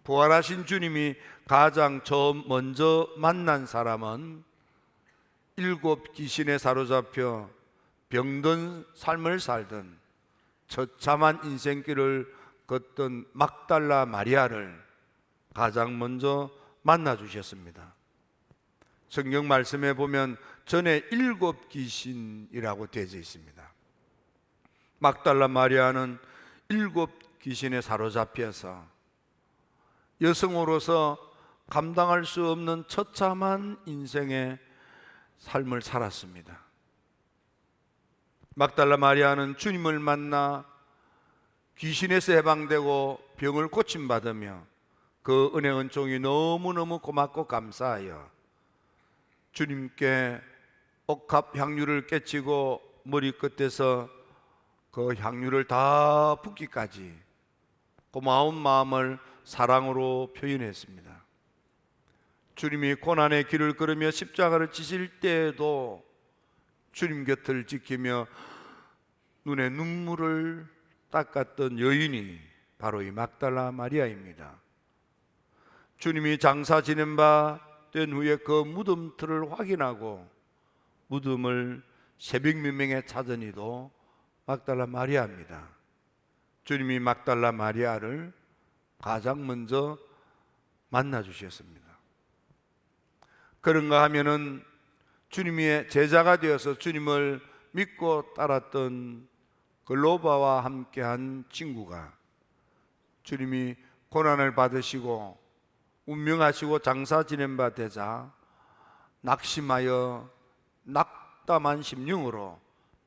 부활하신 주님이 가장 처음 먼저 만난 사람은 일곱 귀신에 사로잡혀 병든 삶을 살던 처참한 인생길을 걷던 막달라 마리아를 가장 먼저 만나 주셨습니다. 성경 말씀에 보면 전에 일곱 귀신이라고 되어져 있습니다. 막달라 마리아는 일곱 귀신에 사로잡혀서 여성으로서 감당할 수 없는 처참한 인생의 삶을 살았습니다. 막달라 마리아는 주님을 만나 귀신에서 해방되고 병을 고침받으며 그 은혜 은총이 너무너무 고맙고 감사하여 주님께 옥합 향유를 깨치고 머리끝에서 그 향유를 다 붓기까지 고마운 마음을 사랑으로 표현했습니다. 주님이 고난의 길을 걸으며 십자가를 지실 때에도 주님 곁을 지키며 눈에 눈물을 닦았던 여인이 바로 이 막달라 마리아입니다. 주님이 장사 지낸 바 된 후에 그 무덤틀을 확인하고 무덤을 새벽 민명에 찾은 이도 막달라 마리아입니다. 주님이 막달라 마리아를 가장 먼저 만나 주셨습니다. 그런가 하면은 주님의 제자가 되어서 주님을 믿고 따랐던 글로바와 함께한 친구가 주님이 고난을 받으시고 운명하시고 장사 지낸 바 되자 낙심하여 낙담한 심령으로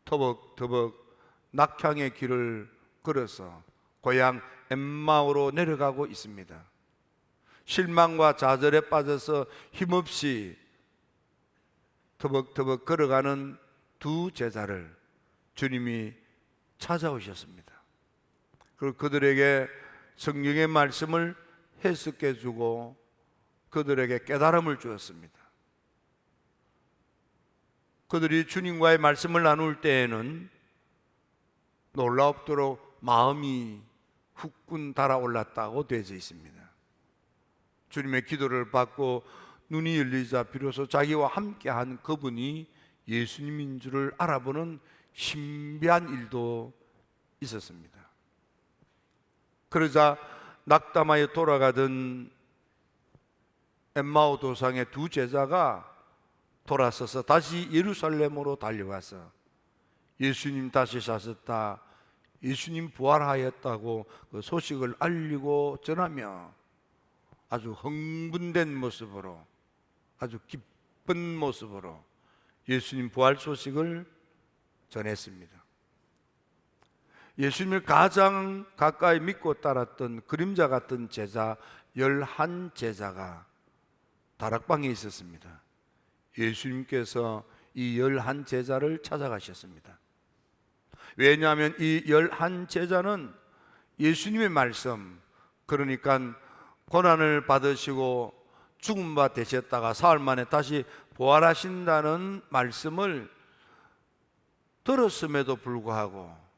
터벅터벅 낙향의 길을 걸어서 고향 엠마오로 내려가고 있습니다. 실망과 좌절에 빠져서 힘없이 터벅터벅 걸어가는 두 제자를 주님이 찾아오셨습니다. 그리고 그들에게 성경의 말씀을 해석해 주고 그들에게 깨달음을 주었습니다. 그들이 주님과의 말씀을 나눌 때에는 놀랍도록 마음이 후끈 달아올랐다고 되어져 있습니다. 주님의 기도를 받고 눈이 열리자 비로소 자기와 함께한 그분이 예수님인 줄을 알아보는 신비한 일도 있었습니다. 그러자 낙담하여 돌아가던 엠마오 도상의 두 제자가 돌아서서 다시 예루살렘으로 달려와서 예수님 다시 사셨다, 예수님 부활하였다고 그 소식을 알리고 전하며 아주 흥분된 모습으로, 아주 기쁜 모습으로 예수님 부활 소식을 전했습니다. 예수님을 가장 가까이 믿고 따랐던 그림자 같은 제자 11제자가 다락방에 있었습니다. 예수님께서 이 11제자를 찾아가셨습니다. 왜냐하면 이 11제자는 예수님의 말씀, 그러니까 고난을 받으시고 죽은 바 되셨다가 사흘 만에 다시 부활하신다는 말씀을 들었음에도 불구하고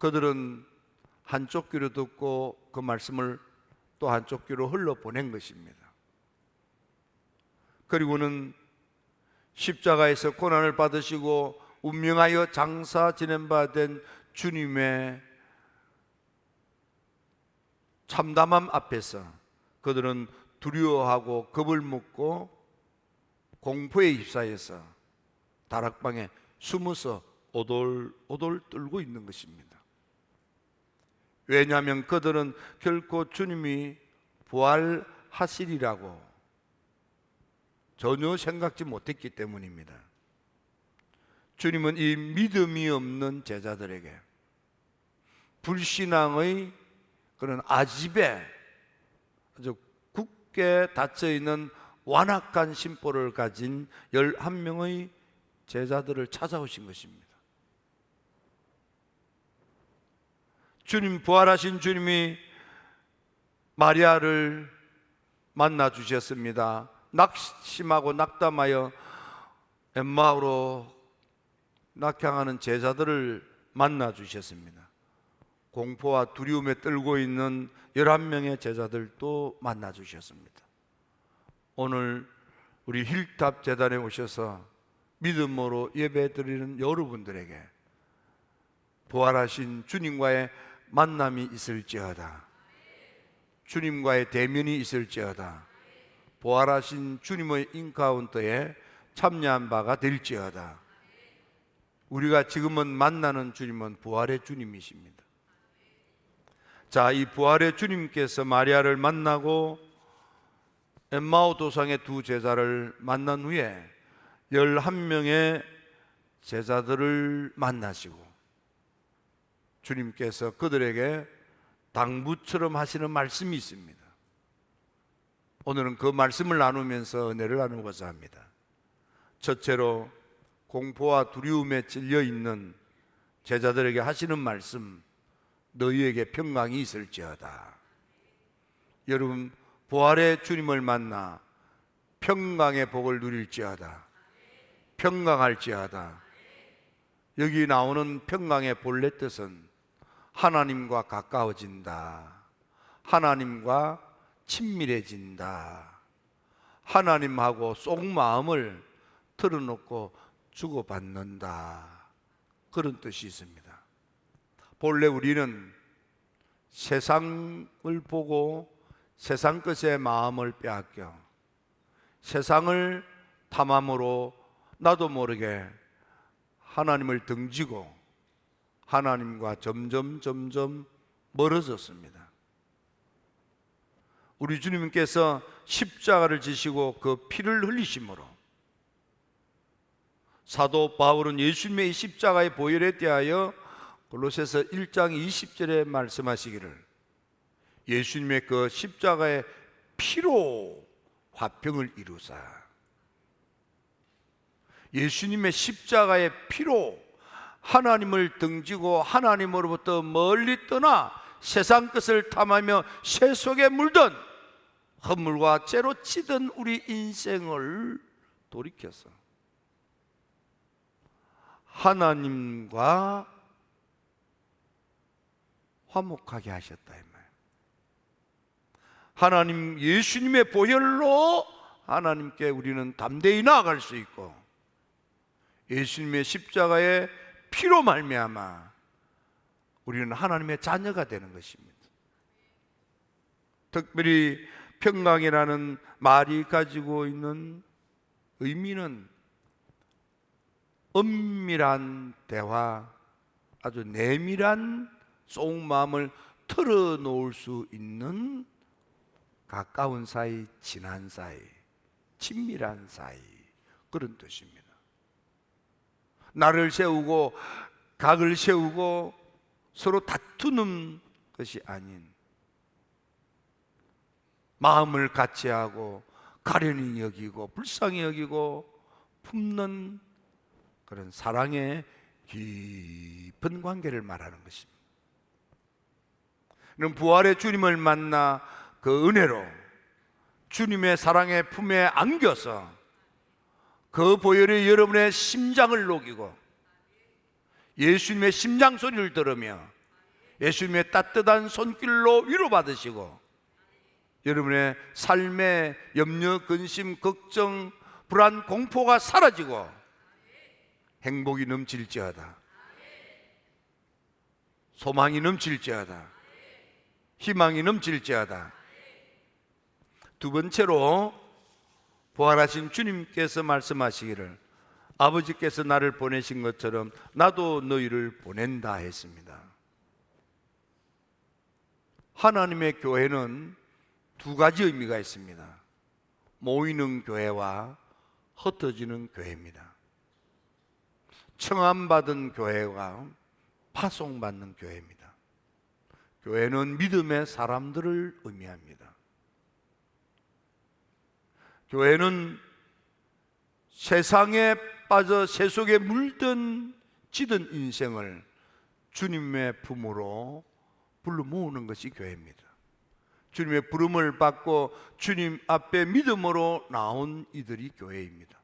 그들은 한쪽 귀로 듣고 그 말씀을 또 한쪽 귀로 흘러보낸 것입니다. 그리고는 십자가에서 고난을 받으시고 운명하여 장사 지낸 바 된 주님의 참담함 앞에서 그들은 두려워하고 겁을 먹고 공포에 휩싸여서 다락방에 숨어서 오돌오돌 떨고 있는 것입니다. 왜냐하면 그들은 결코 주님이 부활하시리라고 전혀 생각지 못했기 때문입니다. 주님은 이 믿음이 없는 제자들에게 불신앙의 그런 아집에 아주 굳게 닫혀있는 완악한 심보를 가진 11명의 제자들을 찾아오신 것입니다. 주님, 부활하신 주님이 마리아를 만나 주셨습니다. 낙심하고 낙담하여 엠마오로 낙향하는 제자들을 만나 주셨습니다. 공포와 두려움에 떨고 있는 11명의 제자들도 만나 주셨습니다. 오늘 우리 힐탑 재단에 오셔서 믿음으로 예배드리는 여러분들에게 부활하신 주님과의 만남이 있을지어다, 주님과의 대면이 있을지어다, 부활하신 주님의 인카운터에 참여한 바가 될지어다. 우리가 지금은 만나는 주님은 부활의 주님이십니다. 자, 이 부활의 주님께서 마리아를 만나고 엠마오 도상의 두 제자를 만난 후에 11명의 제자들을 만나시고 주님께서 그들에게 당부처럼 하시는 말씀이 있습니다. 오늘은 그 말씀을 나누면서 은혜를 나누고자 합니다. 첫째로 공포와 두려움에 찔려 있는 제자들에게 하시는 말씀, 너희에게 평강이 있을지어다. 여러분, 부활의 주님을 만나 평강의 복을 누릴지어다, 평강할지어다. 여기 나오는 평강의 본래 뜻은 하나님과 가까워진다, 하나님과 친밀해진다, 하나님하고 속마음을 털어놓고 주고받는다, 그런 뜻이 있습니다. 본래 우리는 세상을 보고 세상 것에 마음을 빼앗겨 세상을 탐함으로 나도 모르게 하나님을 등지고 하나님과 점점 멀어졌습니다. 우리 주님께서 십자가를 지시고 그 피를 흘리심으로 사도 바울은 예수님의 이 십자가의 보혈에 대하여 골로새서 1장 20절에 말씀하시기를 예수님의 그 십자가의 피로 화평을 이루사, 예수님의 십자가의 피로 하나님을 등지고 하나님으로부터 멀리 떠나 세상 것을 탐하며 쇠 속에 물든 헛물과 죄로 치던 우리 인생을 돌이켜서 하나님과 화목하게 하셨다 이 말. 하나님 예수님의 보혈로 하나님께 우리는 담대히 나아갈 수 있고 예수님의 십자가의 피로 말미암아 우리는 하나님의 자녀가 되는 것입니다. 특별히 평강이라는 말이 가지고 있는 의미는 은밀한 대화, 아주 내밀한 속마음을 털어놓을 수 있는 가까운 사이, 친한 사이, 친밀한 사이, 그런 뜻입니다. 나를 세우고 각을 세우고 서로 다투는 것이 아닌 마음을 같이 하고 가련히 여기고 불쌍히 여기고 품는 그런 사랑의 깊은 관계를 말하는 것입니다. 그럼 부활의 주님을 만나 그 은혜로 주님의 사랑의 품에 안겨서 그 보혈이 여러분의 심장을 녹이고 예수님의 심장 소리를 들으며 예수님의 따뜻한 손길로 위로받으시고 여러분의 삶의 염려, 근심, 걱정, 불안, 공포가 사라지고 행복이 넘칠지어다, 소망이 넘칠지어다, 희망이 넘칠지어다. 두 번째로 부활하신 주님께서 말씀하시기를 아버지께서 나를 보내신 것처럼 나도 너희를 보낸다 했습니다. 하나님의 교회는 두 가지 의미가 있습니다. 모이는 교회와 흩어지는 교회입니다. 청함받은 교회와 파송받는 교회입니다. 교회는 믿음의 사람들을 의미합니다. 교회는 세상에 빠져 새 속에 물든 찌든 인생을 주님의 품으로 불러 모으는 것이 교회입니다. 주님의 부름을 받고 주님 앞에 믿음으로 나온 이들이 교회입니다.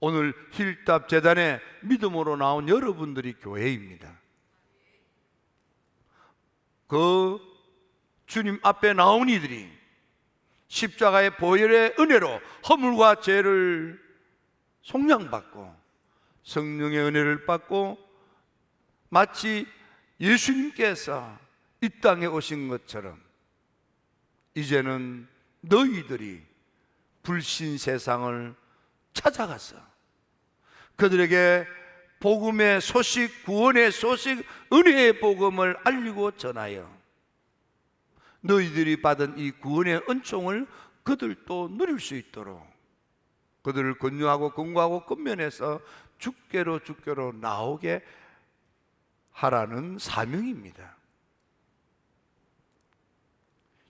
오늘 힐탑 재단에 믿음으로 나온 여러분들이 교회입니다. 그 주님 앞에 나온 이들이 십자가의 보혈의 은혜로 허물과 죄를 속량받고 성령의 은혜를 받고 마치 예수님께서 이 땅에 오신 것처럼 이제는 너희들이 불신 세상을 찾아가서 그들에게 복음의 소식, 구원의 소식, 은혜의 복음을 알리고 전하여 너희들이 받은 이 구원의 은총을 그들도 누릴 수 있도록 그들을 권유하고 권고하고 권면해서 주께로 나오게 하라는 사명입니다.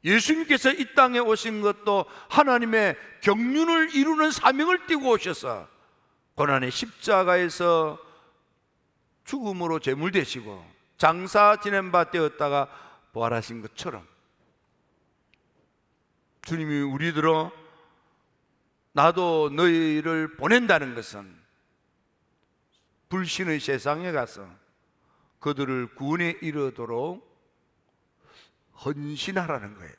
예수님께서 이 땅에 오신 것도 하나님의 경륜을 이루는 사명을 띠고 오셔서 고난의 십자가에서 죽음으로 제물되시고 장사 지낸 바 되었다가 부활하신 것처럼 주님이 우리들어 나도 너희를 보낸다는 것은 불신의 세상에 가서 그들을 구원에 이르도록 헌신하라는 거예요.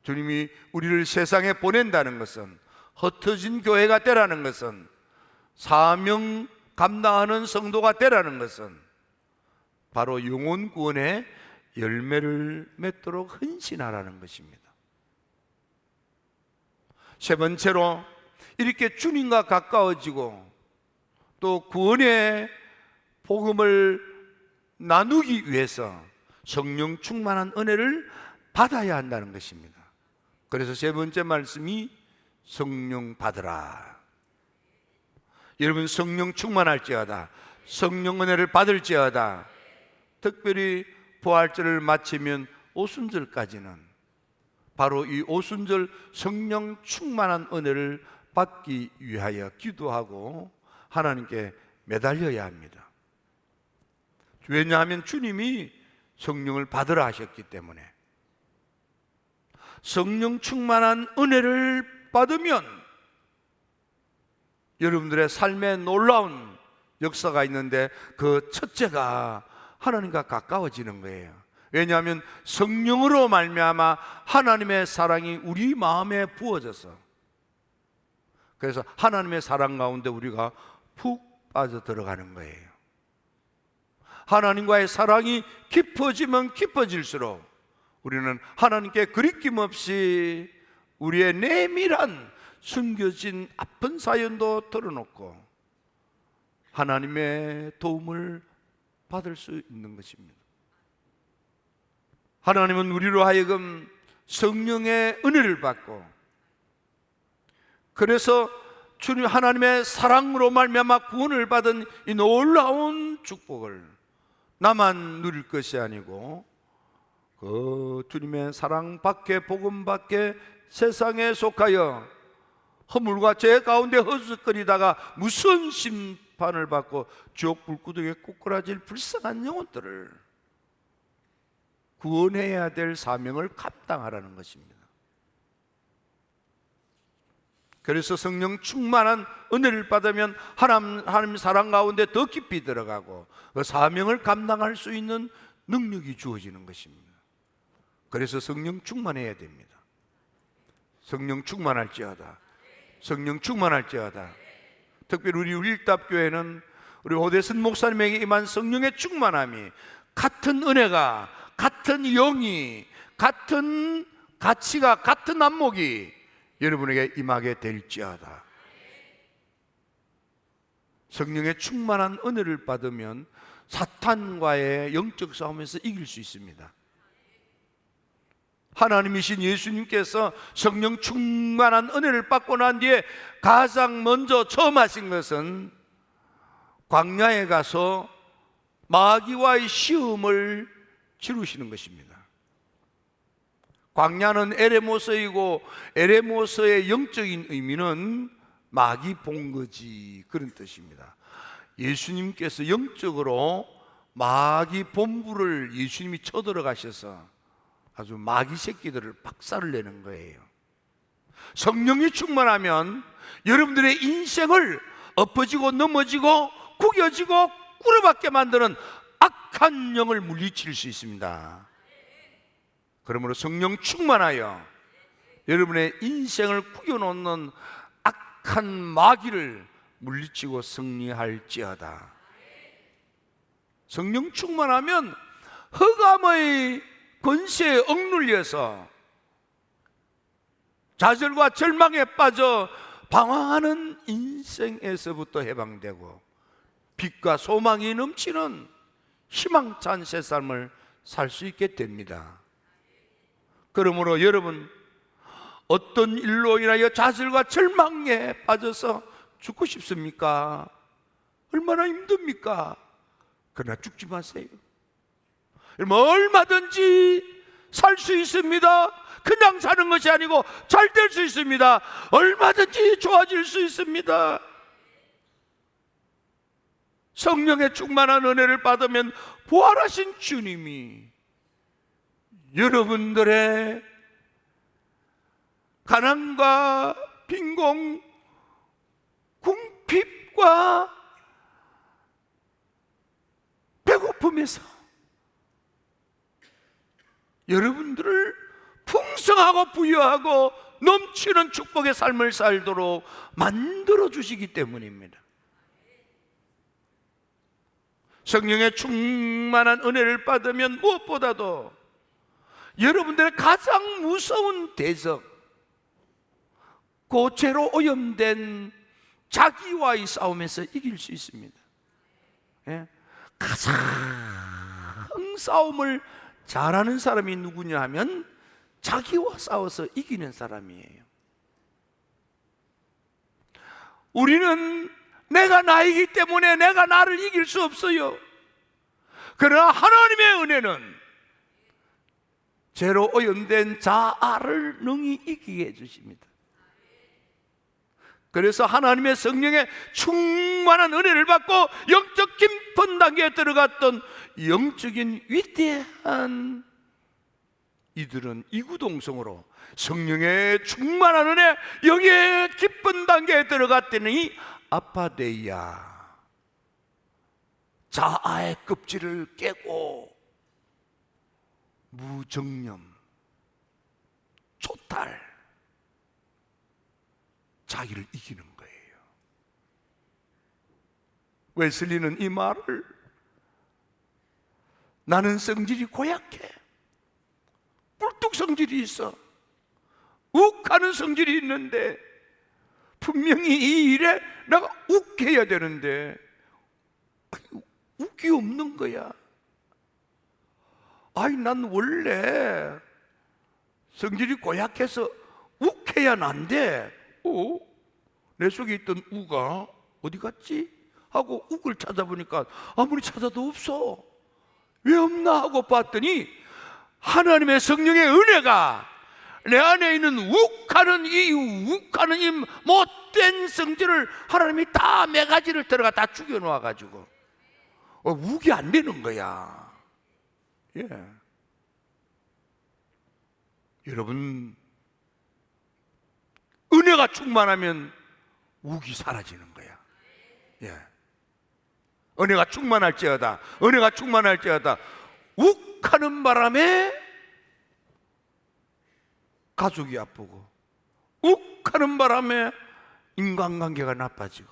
주님이 우리를 세상에 보낸다는 것은, 흩어진 교회가 되라는 것은, 사명 감당하는 성도가 되라는 것은 바로 영혼 구원의 열매를 맺도록 헌신하라는 것입니다. 세 번째로, 이렇게 주님과 가까워지고 또 구원의 복음을 나누기 위해서 성령 충만한 은혜를 받아야 한다는 것입니다. 그래서 세 번째 말씀이 성령 받으라. 여러분, 성령 충만할지어다, 성령 은혜를 받을지어다. 특별히 부활절을 마치면 오순절까지는 바로 이 오순절 성령 충만한 은혜를 받기 위하여 기도하고 하나님께 매달려야 합니다. 왜냐하면 주님이 성령을 받으라 하셨기 때문에. 성령 충만한 은혜를 받으면 여러분들의 삶에 놀라운 역사가 있는데, 그 첫째가 하나님과 가까워지는 거예요. 왜냐하면 성령으로 말미암아 하나님의 사랑이 우리 마음에 부어져서, 그래서 하나님의 사랑 가운데 우리가 푹 빠져 들어가는 거예요. 하나님과의 사랑이 깊어지면 깊어질수록 우리는 하나님께 그리낌 없이 우리의 내밀한 숨겨진 아픈 사연도 털어놓고 하나님의 도움을 받을 수 있는 것입니다. 하나님은 우리로 하여금 성령의 은혜를 받고, 그래서 주님 하나님의 사랑으로 말미암아 구원을 받은 이 놀라운 축복을 나만 누릴 것이 아니고 그 주님의 사랑 밖에, 복음 밖에 세상에 속하여 허물과 죄 가운데 허스거리다가 무서운 심판을 받고 지옥 불구덩이에 꼬꾸라질 불쌍한 영혼들을 구원해야 될 사명을 감당하라는 것입니다. 그래서 성령 충만한 은혜를 받으면 하나님 사랑 가운데 더 깊이 들어가고 그 사명을 감당할 수 있는 능력이 주어지는 것입니다. 그래서 성령 충만해야 됩니다. 성령 충만할지어다, 성령 충만할지어다. 특별히 우리 울답교회는 우리 오대선 목사님에게 임한 성령의 충만함이, 같은 은혜가, 같은 영이, 같은 가치가, 같은 안목이 여러분에게 임하게 될지어다. 성령의 충만한 은혜를 받으면 사탄과의 영적 싸움에서 이길 수 있습니다. 하나님이신 예수님께서 성령 충만한 은혜를 받고 난 뒤에 가장 먼저 처음 하신 것은 광야에 가서 마귀와의 시험을 치르시는 것입니다. 광야는 에레모스이고, 에레모스의 영적인 의미는 마귀 본거지, 그런 뜻입니다. 예수님께서 영적으로 마귀 본부를 예수님이 쳐들어가셔서 아주 마귀 새끼들을 박살을 내는 거예요. 성령이 충만하면 여러분들의 인생을 엎어지고 넘어지고 구겨지고 꿇어받게 만드는 악한 영을 물리칠 수 있습니다. 그러므로 성령 충만하여 여러분의 인생을 구겨놓는 악한 마귀를 물리치고 승리할지어다. 성령 충만하면 흑암의 권세에 억눌려서 좌절과 절망에 빠져 방황하는 인생에서부터 해방되고 빛과 소망이 넘치는 희망찬 새 삶을 살 수 있게 됩니다. 그러므로 여러분, 어떤 일로 인하여 좌절과 절망에 빠져서 죽고 싶습니까? 얼마나 힘듭니까? 그러나 죽지 마세요. 얼마든지 살 수 있습니다. 그냥 사는 것이 아니고 잘 될 수 있습니다. 얼마든지 좋아질 수 있습니다. 성령의 충만한 은혜를 받으면 부활하신 주님이 여러분들의 가난과 빈공, 궁핍과 배고픔에서 여러분들을 풍성하고 부유하고 넘치는 축복의 삶을 살도록 만들어 주시기 때문입니다. 성령의 충만한 은혜를 받으면 무엇보다도 여러분들의 가장 무서운 대적, 그 죄로 오염된 자기와의 싸움에서 이길 수 있습니다. 예? 가장 싸움을 잘하는 사람이 누구냐 하면 자기와 싸워서 이기는 사람이에요. 우리는 내가 나이기 때문에 내가 나를 이길 수 없어요. 그러나 하나님의 은혜는 죄로 오염된 자아를 능히 이기게 해주십니다. 그래서 하나님의 성령의 충만한 은혜를 받고 영적 깊은 단계에 들어갔던 영적인 위대한 이들은 이구동성으로 성령의 충만한 은혜, 여기에 깊은 단계에 들어갔더니 아파데이아, 자아의 껍질을 깨고 무정념, 초탈, 자기를 이기는 거예요. 웨슬리는 이 말을, 나는 성질이 고약해, 뿔뚝 성질이 있어, 욱하는 성질이 있는데 분명히 이 일에 내가 욱해야 되는데 욱이 없는 거야. 아이, 난 원래 성질이 고약해서 욱해야 난데 내 속에 있던 우가 어디 갔지? 하고 욱을 찾아보니까 아무리 찾아도 없어. 왜 없나 하고 봤더니 하나님의 성령의 은혜가 내 안에 있는 욱하는 이 못된 성질을 하나님이 다 매가지를 들어가 다 죽여놓아가지고 욱이 안 되는 거야. 예. 여러분, 은혜가 충만하면 욱이 사라지는 거야. 예. 은혜가 충만할지어다, 은혜가 충만할지어다. 욱하는 바람에 가족이 아프고, 욱하는 바람에 인간관계가 나빠지고,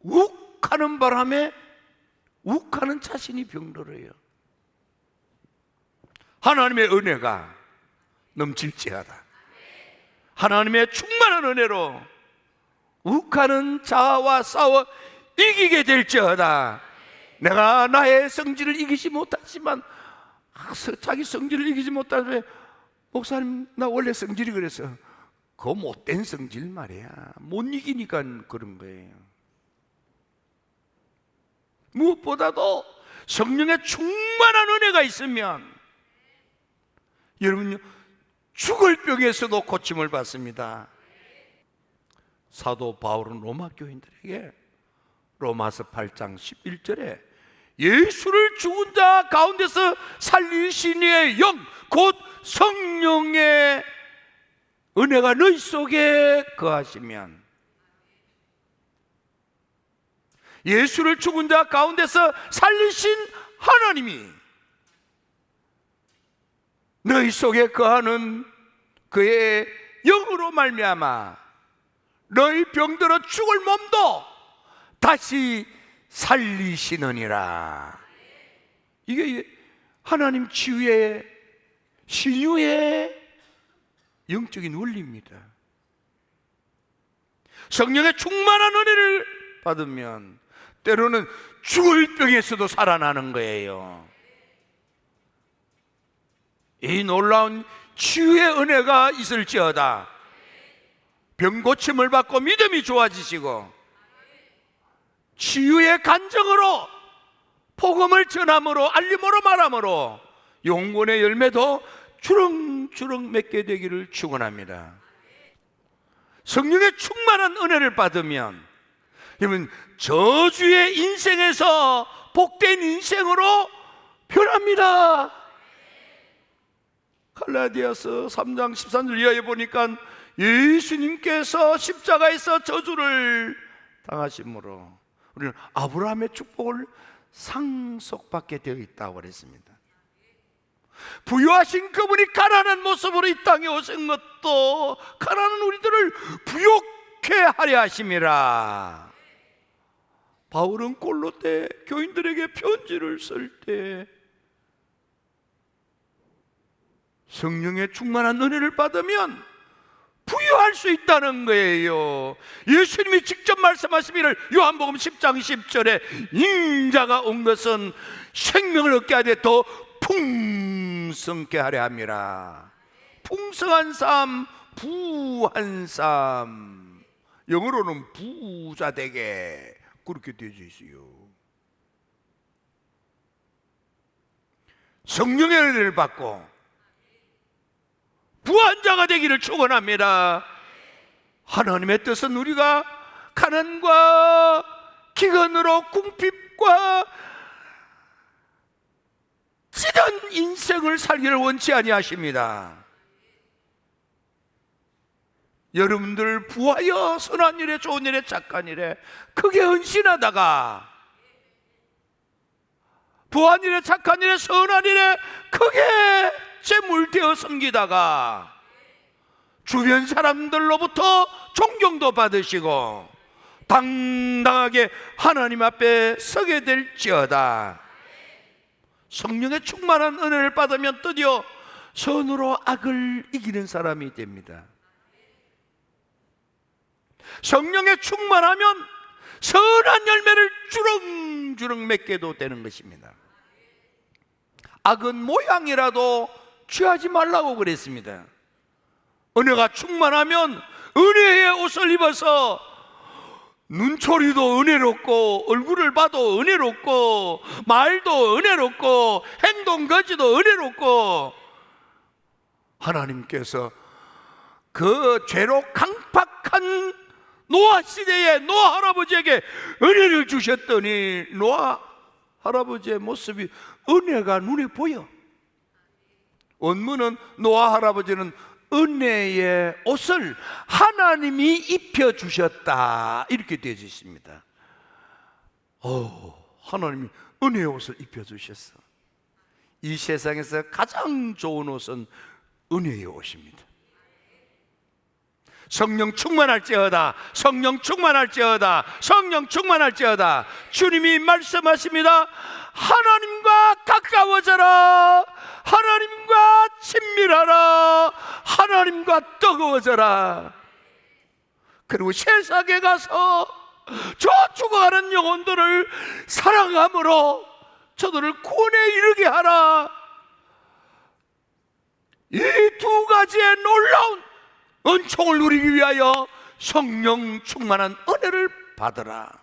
욱하는 바람에 욱하는 자신이 병들어요. 하나님의 은혜가 넘칠지어다. 하나님의 충만한 은혜로 욱하는 자아와 싸워 이기게 될지어다. 내가 나의 성질을 이기지 못하지만 자기 성질을 이기지 못하는데, 목사님 나 원래 성질이 그래서, 그 못된 성질 말이야. 못 이기니까 그런 거예요. 무엇보다도 성령의 충만한 은혜가 있으면 여러분, 죽을 병에서도 고침을 받습니다. 사도 바울은 로마 교인들에게 로마서 8장 11절에 예수를 죽은 자 가운데서 살리신 이의 영, 곧 성령의 은혜가 너희 속에 거하시면, 예수를 죽은 자 가운데서 살리신 하나님이 너희 속에 거하는 그의 영으로 말미암아 너희 병들어 죽을 몸도 다시 살리시느니라. 이게 하나님 치유의 신유의 영적인 원리입니다. 성령의 충만한 은혜를 받으면 때로는 죽을 병에서도 살아나는 거예요. 이 놀라운 치유의 은혜가 있을지어다. 병 고침을 받고 믿음이 좋아지시고 치유의 간증으로 복음을 전함으로 알림으로 말함으로 영혼의 열매도 주렁주렁 맺게 되기를 축원합니다. 성령의 충만한 은혜를 받으면 여러분 저주의 인생에서 복된 인생으로 변합니다. 갈라디아서 3장 13절 이하에 보니까 예수님께서 십자가에서 저주를 당하심으로 우리는 아브라함의 축복을 상속받게 되어 있다고 그랬습니다. 부유하신 그분이 가난한 모습으로 이 땅에 오신 것도 가난한 우리들을 부욕케 하려 하심이라. 바울은 골로새 교인들에게 편지를 쓸 때 성령의 충만한 은혜를 받으면 부유할 수 있다는 거예요. 예수님이 직접 말씀하시기를 요한복음 10장 10절에 인자가 온 것은 생명을 얻게 하되 더 풍성케 하려 함이라. 풍성한 삶, 부한 삶, 영어로는 부자 되게 그렇게 되어져 있어요. 성령의 은혜를 받고 부한 자가 되기를 축원합니다. 하나님의 뜻은 우리가 가난과 기근으로 궁핍과 찌든 인생을 살기를 원치 아니하십니다. 여러분들 부하여 선한 일에 좋은 일에 착한 일에 크게 헌신하다가 부한 일에 착한 일에 선한 일에 크게 재물되어 섬기다가 주변 사람들로부터 존경도 받으시고 당당하게 하나님 앞에 서게 될지어다. 성령의 충만한 은혜를 받으면 드디어 선으로 악을 이기는 사람이 됩니다. 성령에 충만하면 선한 열매를 주렁주렁 맺게도 되는 것입니다. 악은 모양이라도 취하지 말라고 그랬습니다. 은혜가 충만하면 은혜의 옷을 입어서 눈초리도 은혜롭고 얼굴을 봐도 은혜롭고 말도 은혜롭고 행동 거지도 은혜롭고 하나님께서 그 죄로 강팍한 노아 시대에 노아 할아버지에게 은혜를 주셨더니 노아 할아버지의 모습이 은혜가 눈에 보여. 원문은 노아 할아버지는 은혜의 옷을 하나님이 입혀주셨다 이렇게 되어 있습니다. 하나님이 은혜의 옷을 입혀주셨어. 이 세상에서 가장 좋은 옷은 은혜의 옷입니다. 성령 충만할지어다, 성령 충만할지어다, 성령 충만할지어다. 주님이 말씀하십니다. 하나님과 가까워져라, 하나님과 친밀하라, 하나님과 뜨거워져라. 그리고 세상에 가서 저 죽어가는 영혼들을 사랑함으로 저들을 구원에 이르게 하라. 이 두 가지의 놀라운 은총을 누리기 위하여 성령 충만한 은혜를 받으라.